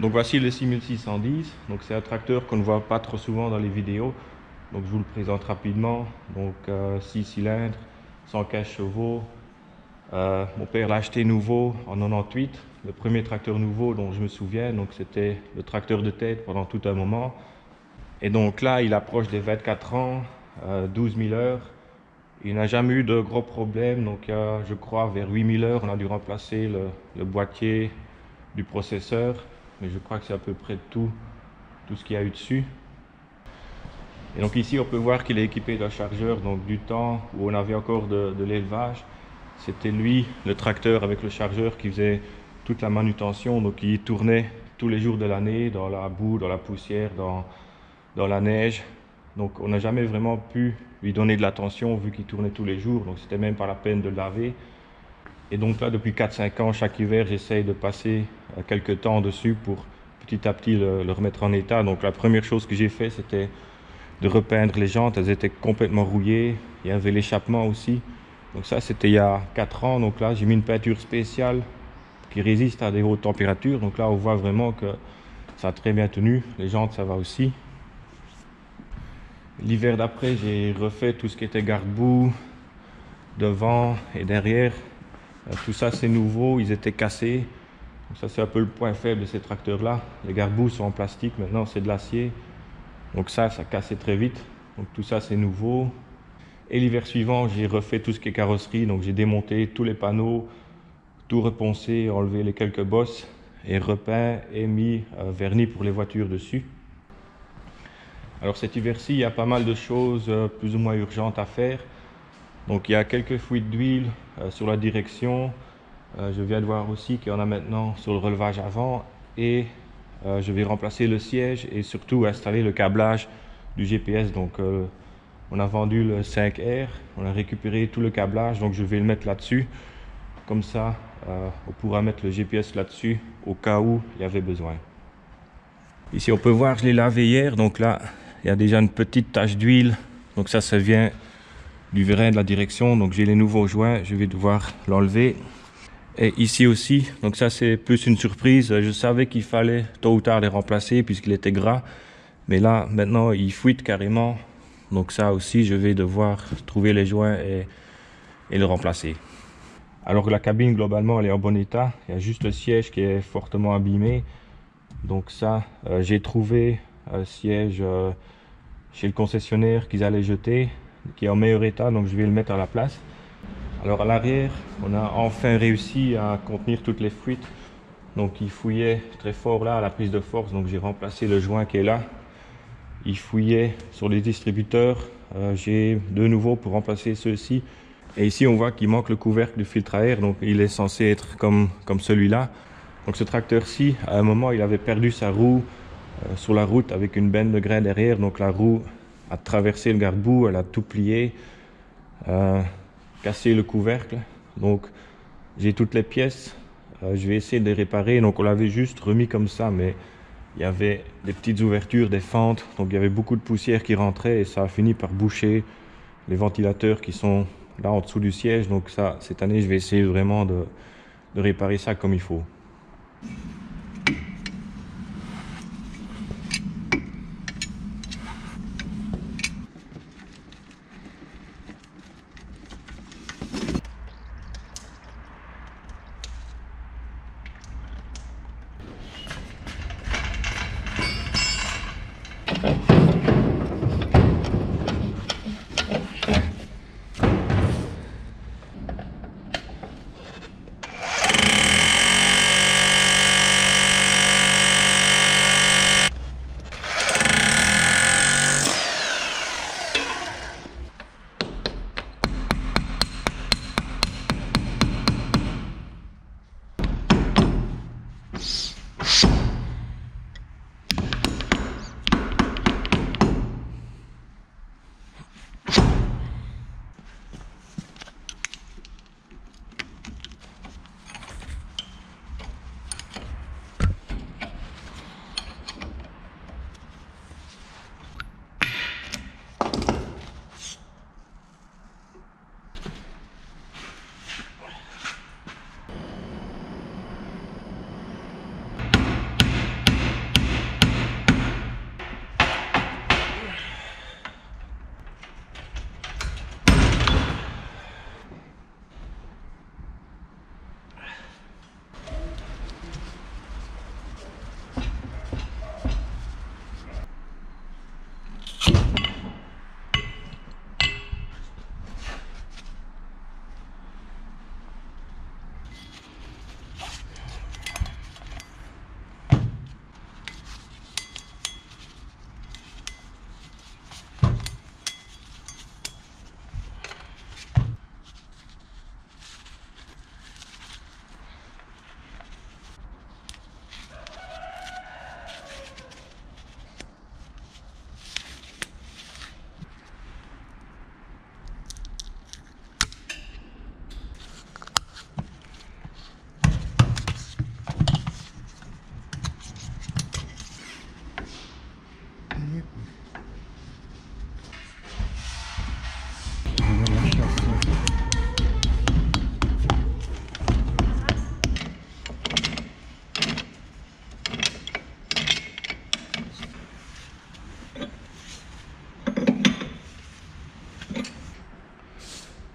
Donc voici le 6610, donc c'est un tracteur qu'on ne voit pas trop souvent dans les vidéos. Donc je vous le présente rapidement. Donc 6 cylindres, 115 chevaux. Mon père l'a acheté nouveau en 98, le premier tracteur nouveau dont je me souviens. Donc c'était le tracteur de tête pendant tout un moment. Et donc là il approche des 24 ans, 12 000 heures. Il n'a jamais eu de gros problèmes. Donc je crois vers 8 000 heures on a dû remplacer le boîtier du processeur. Mais je crois que c'est à peu près tout ce qu'il y a eu dessus. Et donc ici on peut voir qu'il est équipé d'un chargeur, donc du temps où on avait encore de l'élevage, c'était lui, le tracteur avec le chargeur, qui faisait toute la manutention. Donc il tournait tous les jours de l'année, dans la boue, dans la poussière, dans la neige. Donc on n'a jamais vraiment pu lui donner de l'attention vu qu'il tournait tous les jours, donc c'était même pas la peine de le laver. Et donc là depuis 4-5 ans, chaque hiver j'essaye de passer quelques temps dessus pour petit à petit le remettre en état. Donc la première chose que j'ai fait, c'était de repeindre les jantes. Elles étaient complètement rouillées, il y avait l'échappement aussi. Donc ça c'était il y a 4 ans. Donc là j'ai mis une peinture spéciale qui résiste à des hautes températures. Donc là on voit vraiment que ça a très bien tenu. Les jantes ça va aussi. L'hiver d'après j'ai refait tout ce qui était garde-boue devant et derrière. Tout ça c'est nouveau, ils étaient cassés. Donc ça c'est un peu le point faible de ces tracteurs là. Les garde-boue sont en plastique, maintenant c'est de l'acier. Donc ça cassait très vite. Donc tout ça c'est nouveau. Et l'hiver suivant j'ai refait tout ce qui est carrosserie. Donc j'ai démonté tous les panneaux, tout reponcé, enlevé les quelques bosses et repeint et mis vernis pour les voitures dessus. Alors cet hiver-ci il y a pas mal de choses plus ou moins urgentes à faire. Donc il y a quelques fuites d'huile sur la direction. Je viens de voir aussi qu'il y en a maintenant sur le relevage avant. Et je vais remplacer le siège et surtout installer le câblage du GPS. Donc on a vendu le 5R, on a récupéré tout le câblage, donc je vais le mettre là-dessus. Comme ça, on pourra mettre le GPS là-dessus au cas où il y avait besoin. Ici on peut voir, je l'ai lavé hier, donc là il y a déjà une petite tache d'huile. Donc ça vient du vérin de la direction, donc j'ai les nouveaux joints, je vais devoir l'enlever. Et ici aussi, donc ça c'est plus une surprise, je savais qu'il fallait tôt ou tard les remplacer puisqu'il était gras. Mais là maintenant il fuite carrément, donc ça aussi je vais devoir trouver les joints et le remplacer. Alors la cabine globalement elle est en bon état, il y a juste le siège qui est fortement abîmé. Donc ça j'ai trouvé un siège chez le concessionnaire qu'ils allaient jeter, qui est en meilleur état, donc je vais le mettre à la place. Alors à l'arrière, on a enfin réussi à contenir toutes les fuites. Donc il fouillait très fort là à la prise de force, donc j'ai remplacé le joint qui est là. Il fouillait sur les distributeurs, j'ai de nouveau pour remplacer ceux-ci. Et ici on voit qu'il manque le couvercle du filtre à air, donc il est censé être comme celui-là. Donc ce tracteur-ci, à un moment il avait perdu sa roue sur la route avec une benne de grain derrière, donc la roue a traversé le garde-boue, elle a tout plié. Cassé le couvercle, donc j'ai toutes les pièces, je vais essayer de les réparer. Donc on l'avait juste remis comme ça, mais il y avait des petites ouvertures, des fentes, donc il y avait beaucoup de poussière qui rentrait et ça a fini par boucher les ventilateurs qui sont là en dessous du siège. Donc ça, cette année je vais essayer vraiment de réparer ça comme il faut.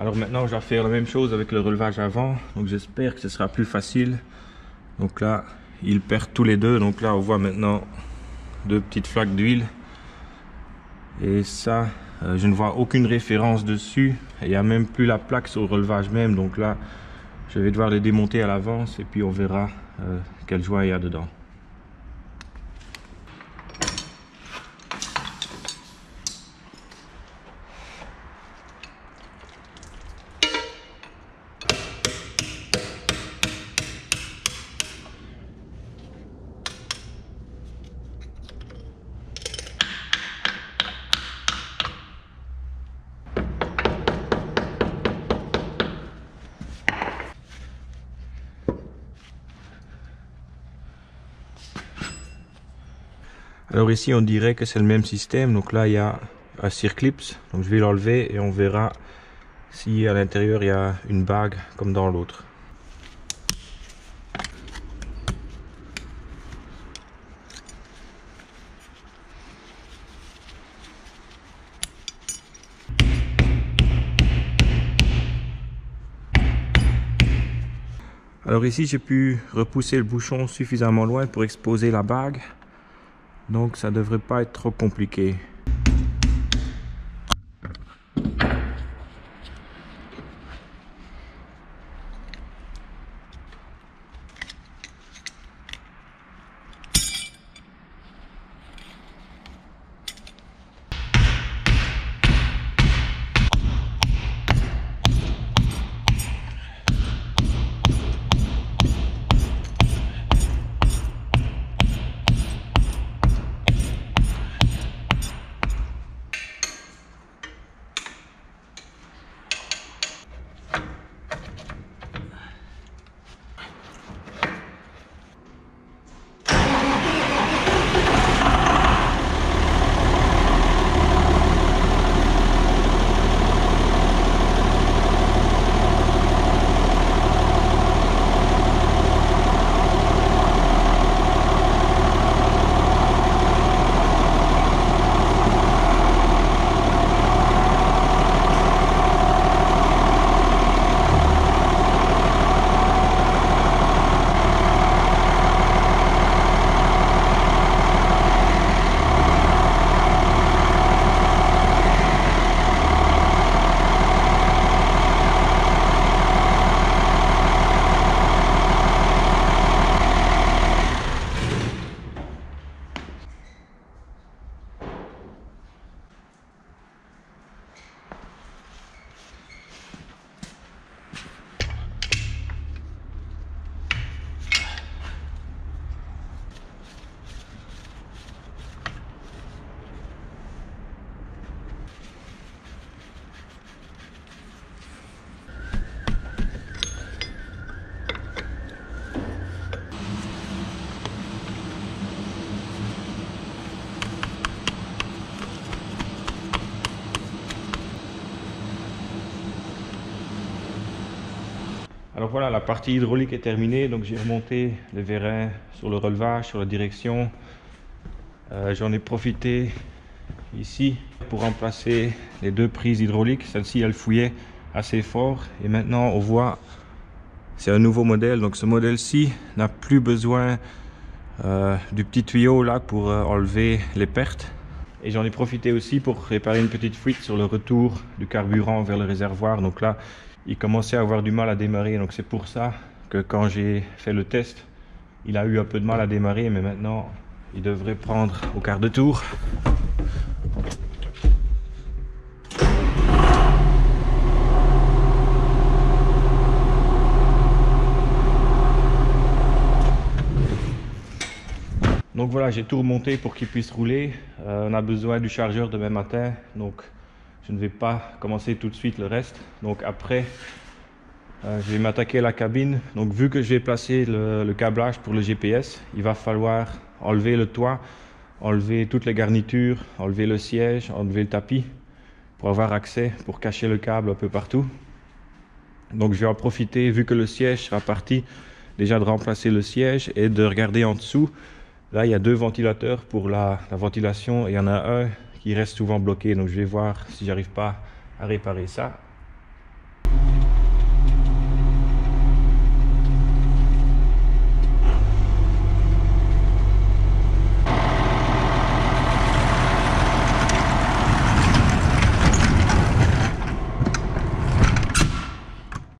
Alors maintenant, je vais faire la même chose avec le relevage avant. Donc j'espère que ce sera plus facile. Donc là, ils perdent tous les deux. Donc là, on voit maintenant deux petites flaques d'huile. Et ça, je ne vois aucune référence dessus. Il n'y a même plus la plaque sur le relevage même. Donc là, je vais devoir les démonter à l'avance et puis on verra quel joint il y a dedans. Alors ici on dirait que c'est le même système, donc là il y a un circlips, donc je vais l'enlever et on verra si à l'intérieur il y a une bague comme dans l'autre. Alors ici j'ai pu repousser le bouchon suffisamment loin pour exposer la bague. Donc ça devrait pas être trop compliqué. Alors voilà, la partie hydraulique est terminée, donc j'ai remonté les vérins sur le relevage, sur la direction. J'en ai profité ici pour remplacer les deux prises hydrauliques. Celle-ci, elle fouillait assez fort et maintenant on voit, c'est un nouveau modèle. Donc ce modèle-ci n'a plus besoin du petit tuyau là pour enlever les pertes. Et j'en ai profité aussi pour réparer une petite fuite sur le retour du carburant vers le réservoir. Donc là, il commençait à avoir du mal à démarrer. Donc c'est pour ça que quand j'ai fait le test, il a eu un peu de mal à démarrer. Mais maintenant, il devrait prendre au quart de tour. Donc voilà, j'ai tout remonté pour qu'il puisse rouler. On a besoin du chargeur demain matin, donc je ne vais pas commencer tout de suite le reste. Donc après, je vais m'attaquer à la cabine. Donc vu que je vais placer le câblage pour le GPS, il va falloir enlever le toit, enlever toutes les garnitures, enlever le siège, enlever le tapis pour avoir accès, pour cacher le câble un peu partout. Donc je vais en profiter, vu que le siège sera parti, déjà de remplacer le siège et de regarder en dessous. Là, il y a deux ventilateurs pour la ventilation et il y en a un qui reste souvent bloqué. Donc, je vais voir si j'arrive pas à réparer ça.